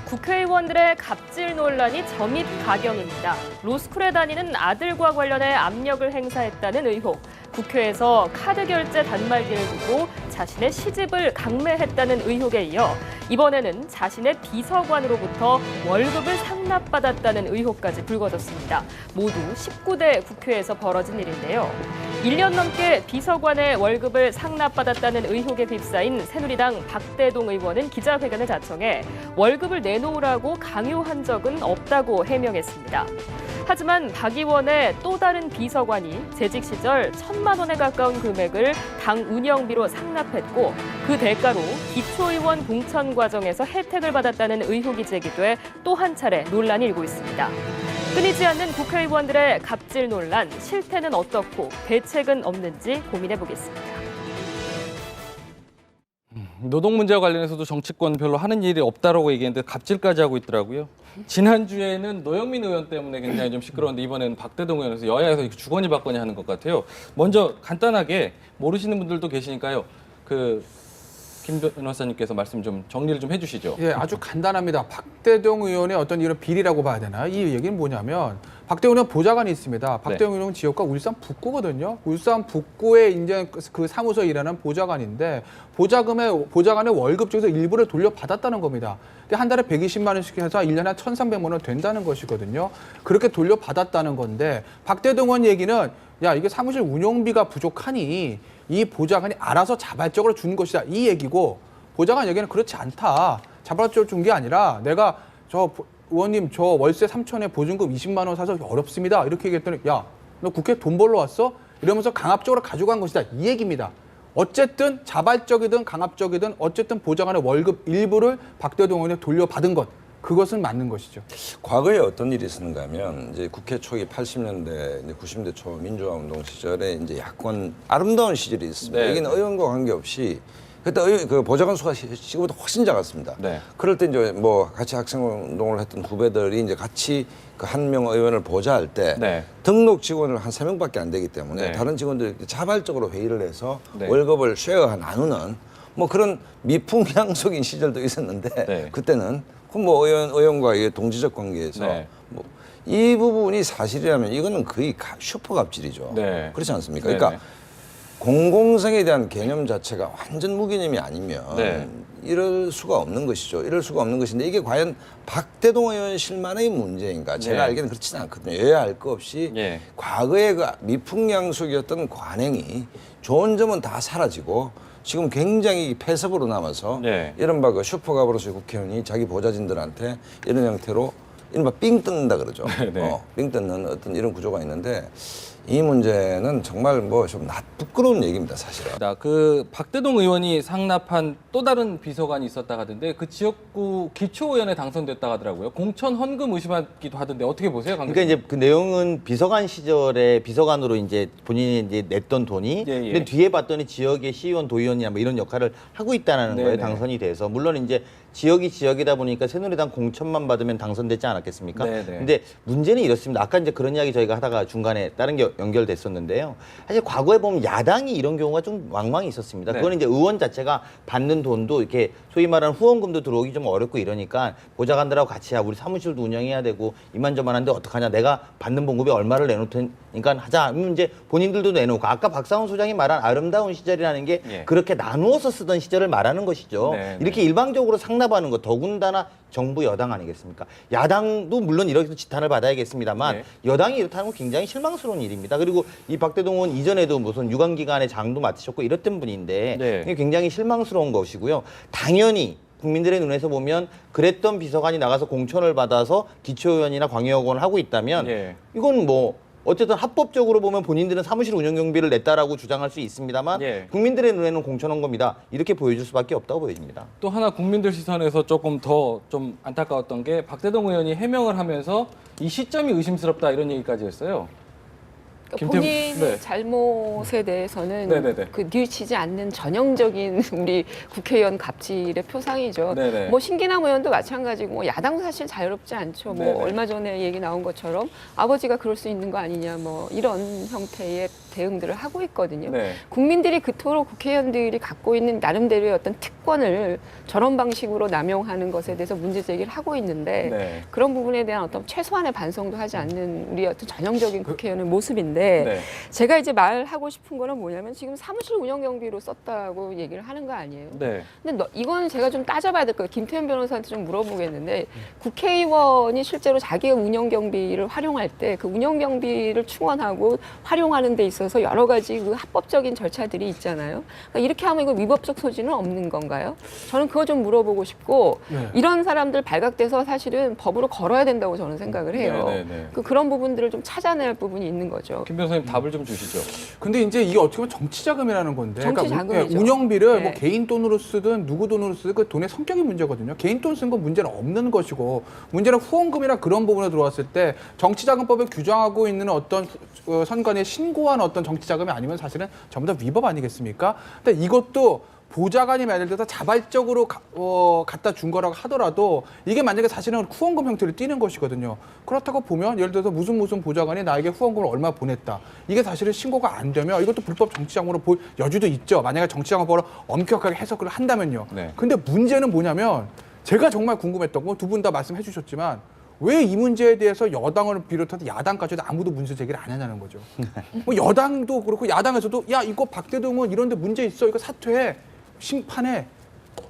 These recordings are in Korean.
국회의원들의 갑질 논란이 점입 가경입니다. 로스쿨에 다니는 아들과 관련해 압력을 행사했다는 의혹, 국회에서 카드 결제 단말기를 두고 자신의 시집을 강매했다는 의혹에 이어 이번에는 자신의 비서관으로부터 월급을 상납받았다는 의혹까지 불거졌습니다. 모두 19대 국회에서 벌어진 일인데요. 1년 넘게 비서관의 월급을 상납받았다는 의혹에 휩싸인 새누리당 박대동 의원은 기자회견을 자청해 월급을 내놓으라고 강요한 적은 없다고 해명했습니다. 하지만 박 의원의 또 다른 비서관이 재직 시절 1,000만 원에 가까운 금액을 당 운영비로 상납했고 그 대가로 기초의원 공천 과정에서 혜택을 받았다는 의혹이 제기돼 또 한 차례 논란이 일고 있습니다. 끊이지 않는 국회의원들의 갑질 논란, 실태는 어떻고 대책은 없는지 고민해보겠습니다. 노동 문제와 관련해서도 정치권 별로 하는 일이 없다라고 얘기했는데 갑질까지 하고 있더라고요. 지난주에는 노영민 의원 때문에 굉장히 좀 시끄러운데 이번에는 박대동 의원에서 여야에서 주거니 받거니 하는 것 같아요. 먼저 간단하게 모르시는 분들도 계시니까요. 김 변호사님께서 말씀 좀 정리를 좀 해주시죠. 예, 아주 간단합니다. 박대동 의원의 어떤 이런 비리라고 봐야 되나? 이 얘기는 뭐냐면 박대동 의원 보좌관이 있습니다. 박대동 의원 지역과 울산 북구거든요. 울산 북구에 이제 그 사무소에 일하는 보좌관인데 보좌관의 월급 중에서 일부를 돌려받았다는 겁니다. 근데 한 달에 120만 원씩 해서 1년에 한 1,300만 원 된다는 것이거든요. 그렇게 돌려받았다는 건데 박대동 의원 얘기는 야, 이게 사무실 운영비가 부족하니 이 보좌관이 알아서 자발적으로 준 것이다. 이 얘기고 보좌관 얘기는 그렇지 않다. 자발적으로 준 게 아니라 내가 의원님 저 월세 3천에 보증금 20만 원 사서 어렵습니다. 이렇게 얘기했더니 야, 너 국회 돈 벌러 왔어? 이러면서 강압적으로 가져간 것이다. 이 얘기입니다. 어쨌든 자발적이든 강압적이든 어쨌든 보좌관의 월급 일부를 박대동 의원에 돌려받은 것. 그것은 맞는 것이죠. 과거에 어떤 일이 있었는가 하면 이제 국회 초기 80년대, 이제 90년대 초 민주화 운동 시절에 이제 야권 아름다운 시절이 있습니다. 네. 여기는 의원과 관계없이 그때 그 보좌관 수가 지금보다 훨씬 작았습니다. 네. 그럴 때 이제 뭐 같이 학생 운동을 했던 후배들이 이제 같이 그 한 명 의원을 보좌할 때 네. 등록 직원을 한 3명밖에 안 되기 때문에 네. 다른 직원들이 자발적으로 회의를 해서 네. 월급을 쉐어가 나누는 뭐 그런 미풍양속인 시절도 있었는데 네. 그때는 뭐 의원과의 동지적 관계에서 네. 뭐 이 부분이 사실이라면 이거는 거의 슈퍼 갑질이죠. 네. 그렇지 않습니까? 네네. 그러니까 공공성에 대한 개념 자체가 완전 무개념이 아니면 네. 이럴 수가 없는 것이죠. 이럴 수가 없는 것인데 이게 과연 박대동 의원실만의 문제인가? 제가 네. 알기에는 그렇지는 않거든요. 여야 알 거 없이 네. 과거의 그 미풍양속이었던 관행이 좋은 점은 다 사라지고 지금 굉장히 폐섭으로 남아서 네. 이른바 그 슈퍼갑으로서의 국회의원이 자기 보좌진들한테 이런 형태로 이른바 삥 뜯는다 그러죠. 네. 삥 뜯는 어떤 이런 구조가 있는데 이 문제는 정말 뭐 좀 부끄러운 얘기입니다, 사실은. 그 박대동 의원이 상납한 또 다른 비서관이 있었다 하던데 그 지역구 기초의원에 당선됐다 하더라고요. 공천 헌금 의심하기도 하던데 어떻게 보세요, 그러니까 이제 그 내용은 비서관 시절에 비서관으로 이제 본인이 이제 냈던 돈이 예, 예. 근데 뒤에 봤더니 지역의 시의원, 도의원이나 뭐 이런 역할을 하고 있다는 네네. 거예요. 당선이 돼서 물론 이제 지역이 지역이다 보니까 새누리당 공천만 받으면 당선되지 않았겠습니까? 네네. 근데 문제는 이렇습니다. 아까 이제 그런 이야기 저희가 하다가 중간에 다른 게 연결됐었는데요. 사실 과거에 보면 야당이 이런 경우가 좀 왕왕이 있었습니다. 네. 그거는 이제 의원 자체가 받는 돈도 이렇게 소위 말하는 후원금도 들어오기 좀 어렵고 이러니까 보좌관들하고 같이 우리 사무실도 운영해야 되고 이만저만한데 어떡하냐, 내가 받는 봉급이 얼마를 내놓을 테니까 하자 하면 이제 본인들도 내놓고 아까 박상훈 소장이 말한 아름다운 시절이라는 게 예. 그렇게 나누어서 쓰던 시절을 말하는 것이죠. 네, 이렇게 일방적으로 상납하는 것, 더군다나 정부 여당 아니겠습니까? 야당도 물론 이렇게 지탄을 받아야겠습니다만 네. 여당이 이렇다는 건 굉장히 실망스러운 일입니다. 그리고 이 박대동 의원 이전에도 무슨 유관기관의 장도 맡으셨고 이랬던 분인데 네. 이게 굉장히 실망스러운 것이고요. 당연히 국민들의 눈에서 보면 그랬던 비서관이 나가서 공천을 받아서 기초의원이나 광역의원을 하고 있다면 예. 이건 뭐 어쨌든 합법적으로 보면 본인들은 사무실 운영 경비를 냈다라고 주장할 수 있습니다만 예. 국민들의 눈에는 공천헌금이다 이렇게 보여줄 수밖에 없다고 보여집니다. 또 하나 국민들 시선에서 조금 더 좀 안타까웠던 게 박대동 의원이 해명을 하면서 이 시점이 의심스럽다 이런 얘기까지 했어요. 김태우- 본인의 네. 잘못에 대해서는 네네네. 그 뉘우치지 않는 전형적인 우리 국회의원 갑질의 표상이죠. 네네. 뭐 신기남 의원도 마찬가지고 뭐 야당도 사실 자유롭지 않죠. 뭐 네네. 얼마 전에 얘기 나온 것처럼 아버지가 그럴 수 있는 거 아니냐 뭐 이런 형태의 대응들을 하고 있거든요. 네. 국민들이 그토록 국회의원들이 갖고 있는 나름대로의 어떤 특권을 저런 방식으로 남용하는 것에 대해서 문제 제기를 하고 있는데 네. 그런 부분에 대한 어떤 최소한의 반성도 하지 않는 우리 어떤 전형적인 국회의원의 모습인데 네. 제가 이제 말하고 싶은 거는 뭐냐면 지금 사무실 운영 경비로 썼다고 얘기를 하는 거 아니에요. 네. 근데 이거는 제가 좀 따져봐야 될 거예요. 김태현 변호사한테 좀 물어보겠는데 국회의원이 실제로 자기의 운영 경비를 활용할 때 그 운영 경비를 충원하고 활용하는 데 있어서 여러 가지 그 합법적인 절차들이 있잖아요. 그러니까 이렇게 하면 이거 위법적 소지는 없는 건가요? 저는 그거 좀 물어보고 싶고 네. 이런 사람들 발각돼서 사실은 법으로 걸어야 된다고 저는 생각을 해요. 네, 네, 네. 그런 부분들을 좀 찾아낼 부분이 있는 거죠. 김 변호사님 답을 좀 주시죠. 근데 이제 이게 어떻게 보면 정치 자금이라는 건데, 정치 자금이죠. 운영비를 네. 뭐 개인 돈으로 쓰든 누구 돈으로 쓰든 그 돈의 성격이 문제거든요. 개인 돈 쓴 건 문제는 없는 것이고, 문제는 후원금이나 그런 부분에 들어왔을 때 정치자금법에 규정하고 있는 어떤 선관위에 신고한 어떤 정치 자금이 아니면 사실은 전부 다 위법 아니겠습니까? 근데 이것도 보좌관이 예를 들어서 자발적으로 갖다 준 거라고 하더라도 이게 만약에 사실은 후원금 형태를 띠는 것이거든요. 그렇다고 보면 예를 들어서 무슨 보좌관이 나에게 후원금을 얼마 보냈다. 이게 사실은 신고가 안 되면 이것도 불법 정치자금으로 볼 여지도 있죠. 만약에 정치자금법을 엄격하게 해석을 한다면요. 네. 근데 문제는 뭐냐면 제가 정말 궁금했던 건 두 분 다 말씀해 주셨지만 왜 이 문제에 대해서 여당을 비롯해서 야당까지도 아무도 문제 제기를 안 하냐는 거죠. 뭐 여당도 그렇고 야당에서도 야 이거 박대동 의원 이런데 문제 있어 이거 사퇴해 심판해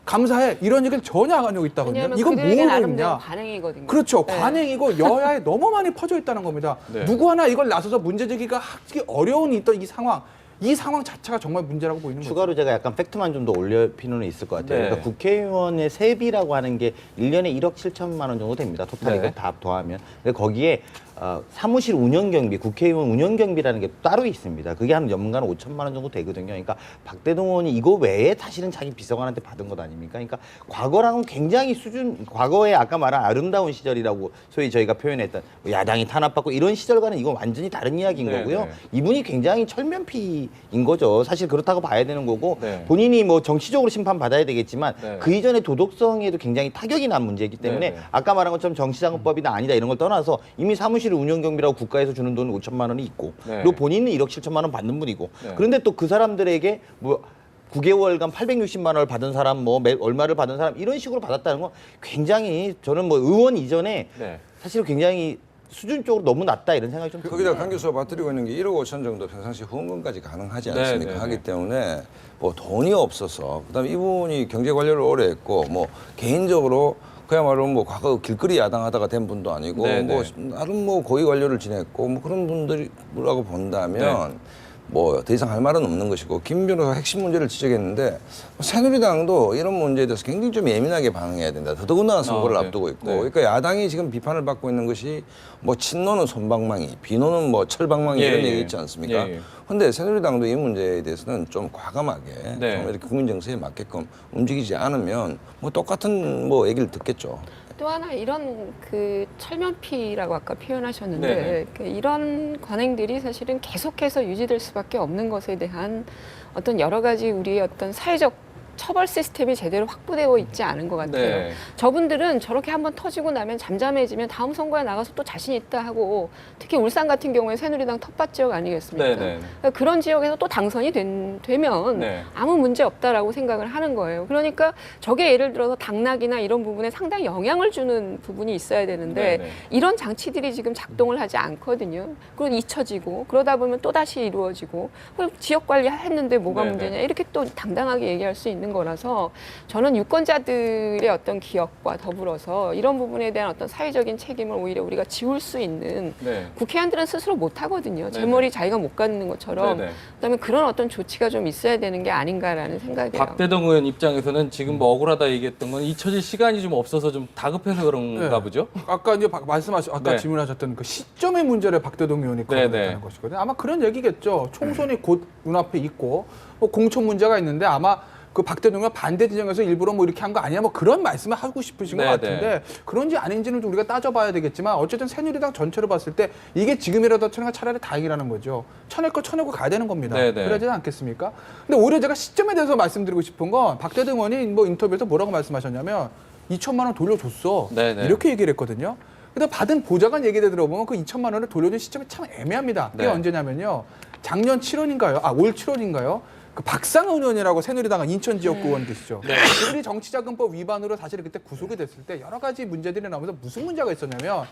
감사해 이런 얘기를 전혀 안 하고 있다거든요. 왜냐하면 이건 그들에게 뭐로 나름대로 있냐? 관행이거든요. 그렇죠. 네. 관행이고 여야에 너무 많이 퍼져 있다는 겁니다. 네. 누구 하나 이걸 나서서 문제 제기가 하기 어려운 있던 이 상황 자체가 정말 문제라고 보이는 거죠. 추가로 제가 약간 팩트만 좀 더 올릴 필요는 있을 것 같아요. 네. 그러니까 국회의원의 세비라고 하는 게 1년에 1억 7천만 원 정도 됩니다. 토탈 네. 이거 다 더하면. 근데 거기에 사무실 운영 경비, 국회의원 운영 경비라는 게 따로 있습니다. 그게 한 연간 5천만 원 정도 되거든요. 그러니까 박대동 의원이 이거 외에 사실은 자기 비서관한테 받은 것 아닙니까? 그러니까 과거랑은 굉장히 과거에 아까 말한 아름다운 시절이라고 소위 저희가 표현했던 뭐 야당이 탄압받고 이런 시절과는 이건 완전히 다른 이야기인 네, 거고요. 네. 이분이 굉장히 철면피인 거죠. 사실 그렇다고 봐야 되는 거고 네. 본인이 뭐 정치적으로 심판받아야 되겠지만 네. 그 이전의 도덕성에도 굉장히 타격이 난 문제이기 때문에 네, 네. 아까 말한 것처럼 정치자금법이나 아니다 이런 걸 떠나서 이미 사무실 운영경비라고 국가에서 주는 돈 5천만 원이 있고 네. 그리고 본인은 1억 7천만 원 받는 분이고 네. 그런데 또 그 사람들에게 뭐 9개월간 860만 원을 받은 사람 뭐 얼마를 받은 사람 이런 식으로 받았다는 건 굉장히 저는 뭐 의원 이전에 네. 사실 굉장히 수준적으로 너무 낮다 이런 생각이 좀 듭니다. 거기다 강 교수가 받들이고 있는 게 1억 5천 정도 평상시 후원금까지 가능하지 네, 않습니까? 네, 네. 하기 때문에 뭐 돈이 없어서 그다음에 이분이 경제 관료를 오래 했고 뭐 개인적으로 그야말로 뭐 과거 길거리 야당하다가 된 분도 아니고 네, 뭐 네. 나름 뭐 고위 관료를 지냈고 뭐 그런 분들이라고 본다면 뭐 더 이상 할 말은 없는 것이고 김 변호사 핵심 문제를 지적했는데 새누리당도 이런 문제에 대해서 굉장히 좀 예민하게 반응해야 된다. 더더군다나 선거를 네. 앞두고 있고 네. 그러니까 야당이 지금 비판을 받고 있는 것이 뭐 친노는 손방망이, 비노는 뭐 철방망이 예, 이런 예. 얘기 있지 않습니까? 예, 예. 근데 새누리당도 이 문제에 대해서는 좀 과감하게 네. 좀 이렇게 국민 정서에 맞게끔 움직이지 않으면 뭐 똑같은 뭐 얘기를 듣겠죠. 또 하나 이런 그 철면피라고 아까 표현하셨는데 네네. 그 이런 관행들이 사실은 계속해서 유지될 수밖에 없는 것에 대한 어떤 여러 가지 우리의 어떤 사회적 처벌 시스템이 제대로 확보되어 있지 않은 것 같아요. 네. 저분들은 저렇게 한번 터지고 나면 잠잠해지면 다음 선거에 나가서 또 자신 있다 하고 특히 울산 같은 경우에 새누리당 텃밭 지역 아니겠습니까? 네, 네. 그러니까 그런 지역에서 또 당선이 되면 네. 아무 문제 없다라고 생각을 하는 거예요. 그러니까 저게 예를 들어서 당락이나 이런 부분에 상당히 영향을 주는 부분이 있어야 되는데 네, 네. 이런 장치들이 지금 작동을 하지 않거든요. 그건 잊혀지고 그러다 보면 또 다시 이루어지고 그럼 지역 관리했는데 뭐가 네, 문제냐 네. 이렇게 또 당당하게 얘기할 수 있는 거라서 저는 유권자들의 어떤 기억과 더불어서 이런 부분에 대한 어떤 사회적인 책임을 오히려 우리가 지울 수 있는 네. 국회의원들은 스스로 못 하거든요. 제 네네. 머리 자기가 못 갖는 것처럼. 네네. 그다음에 그런 어떤 조치가 좀 있어야 되는 게 아닌가라는 생각이에요. 박대동 의원 입장에서는 지금 뭐 억울하다 얘기했던 건 잊혀질 시간이 좀 없어서 좀 다급해서 그런가 네. 보죠. 아까 이제 아까 네. 질문하셨던 그 시점의 문제를 박대동 의원이 네, 거론했다는 네. 것이거든요. 아마 그런 얘기겠죠. 총선이 곧 눈앞에 있고 뭐 공천 문제가 있는데 아마 그 박 대통령 반대 진영에서 일부러 뭐 이렇게 한 거 아니야? 뭐 그런 말씀을 하고 싶으신 것 네, 같은데 그런지 아닌지는 좀 우리가 따져봐야 되겠지만 어쨌든 새누리당 전체로 봤을 때 이게 지금이라도 쳐내가 차라리 다행이라는 거죠. 쳐낼 거 쳐내고 가야 되는 겁니다. 네, 네. 그러지 않겠습니까? 근데 오히려 제가 시점에 대해서 말씀드리고 싶은 건 박대동 의원이 뭐 인터뷰에서 뭐라고 말씀하셨냐면 2천만 원 돌려줬어. 네, 네. 이렇게 얘기를 했거든요. 근데 받은 보좌관 얘기를 들어보면 그 2천만 원을 돌려준 시점이 참 애매합니다. 그게 네. 언제냐면요. 작년 7월인가요? 올 7월인가요? 그 박상은 의원이라고 새누리당 인천 지역구 의원 계시죠. 그들이 정치자금법 위반으로 사실 그때 구속이 됐을 때 여러 가지 문제들이 나오면서 무슨 문제가 있었냐면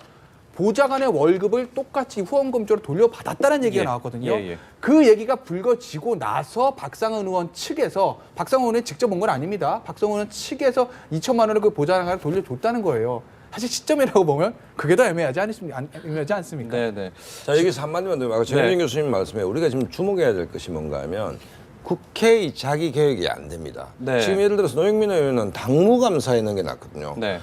보좌관의 월급을 똑같이 후원금조로 돌려받았다는 얘기가 예. 나왔거든요. 예, 예. 그 얘기가 불거지고 나서 박상은 의원 측에서 박상은 의원이 직접 온 건 아닙니다. 박상은 의원 측에서 2천만 원을 그 보좌관에 돌려줬다는 거예요. 사실 시점이라고 보면 그게 더 애매하지 않습니까? 네, 네. 자, 여기서 한마디만 더 아까 정현진 네. 교수님 말씀에 우리가 지금 주목해야 될 것이 뭔가 하면 국회의 자기 개혁이 안 됩니다. 네. 지금 예를 들어서 노영민 의원은 당무감사에 넣은 게 낫거든요. 네.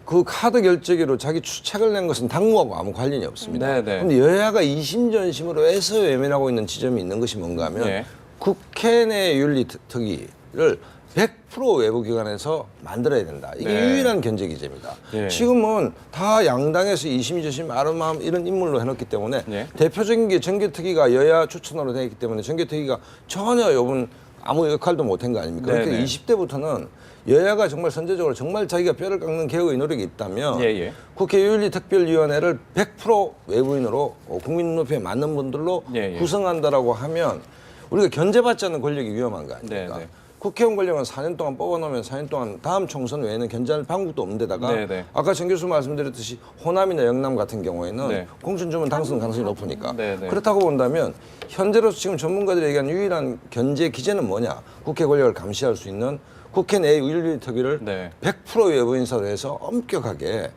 그 카드 결제기로 자기 추책을 낸 것은 당무하고 아무 관련이 없습니다. 네, 네. 그런데 여야가 이심전심으로 애써 외면하고 있는 지점이 있는 것이 뭔가 하면 네. 국회 내 윤리특위를 100% 외부기관에서 만들어야 된다. 이게 네. 유일한 견제 기제입니다. 예. 지금은 다 양당에서 이심저심 아름아름 이런 인물로 해놓기 때문에 예. 대표적인 게 정개특위가 여야 추천으로 되어 있기 때문에 정개특위가 전혀 요번 아무 역할도 못한 거 아닙니까? 네, 그러니까 네. 20대부터는 여야가 정말 선제적으로 정말 자기가 뼈를 깎는 개혁의 노력이 있다면 예, 예. 국회 윤리특별위원회를 100% 외부인으로 국민 눈높이에 맞는 분들로 예, 예. 구성한다라고 하면 우리가 견제받지 않는 권력이 위험한 거 아닙니까? 네, 네. 국회의원 권력은 4년 동안 뽑아놓으면 4년 동안 다음 총선 외에는 견제할 방법도 없는 데다가 네, 네. 아까 정 교수 말씀드렸듯이 호남이나 영남 같은 경우에는 네. 공천주문 당선 가능성이 높으니까 네, 네. 그렇다고 본다면 현재로서 지금 전문가들이 얘기한 유일한 견제 기제는 뭐냐? 국회 권력을 감시할 수 있는 국회 내 윤리특위를 네. 100% 외부 인사로 해서 엄격하게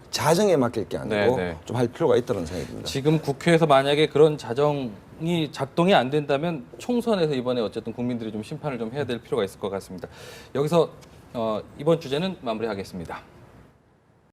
자정에 맡길 게 아니고 네, 네. 좀 할 필요가 있다는 생각이 듭니다. 지금 국회에서 만약에 그런 자정이 작동이 안 된다면 총선에서 이번에 어쨌든 국민들이 좀 심판을 좀 해야 될 필요가 있을 것 같습니다. 여기서 이번 주제는 마무리하겠습니다.